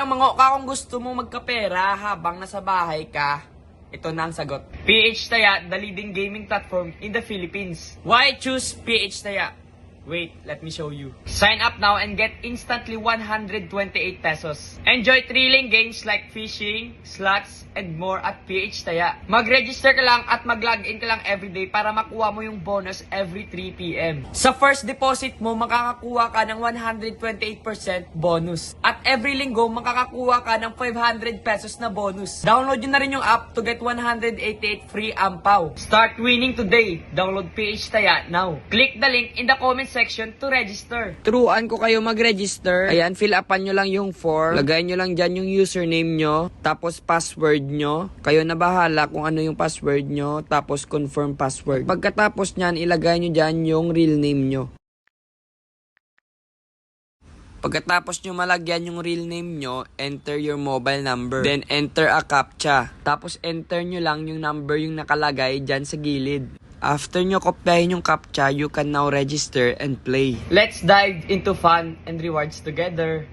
ang mga ka kung gusto mo magkapera habang nasa bahay ka, ito na ang sagot. PH Taya, the leading gaming platform in the Philippines. Why choose PH Taya? Wait, let me show you. Sign up now and get instantly 128 pesos. Enjoy thrilling games like fishing, slots, and more at PH Taya. Mag-register ka lang at mag-login ka lang everyday para makuha mo yung bonus every 3 p.m. Sa first deposit mo, makakakuha ka ng 128% bonus. At every linggo, makakakuha ka ng 500 pesos na bonus. Download nyo na rin yung app to get 188 free ampaw. Start winning today. Download PH Taya now. Click the link in the comment section to register. Turuan ko kayo mag-register. Ayan, fill upan nyo lang yung form. Lagay nyo lang dyan yung username nyo. Tapos password nyo. Kayo na bahala kung ano yung password nyo. Tapos confirm password. Pagkatapos nyan, ilagay nyo dyan yung real name nyo. Pagkatapos nyo malagyan yung real name nyo, enter your mobile number. Then enter a CAPTCHA. Tapos enter nyo lang yung number yung nakalagay dyan sa gilid. After nyo kopyahin yung CAPTCHA, you can now register and play. Let's dive into fun and rewards together.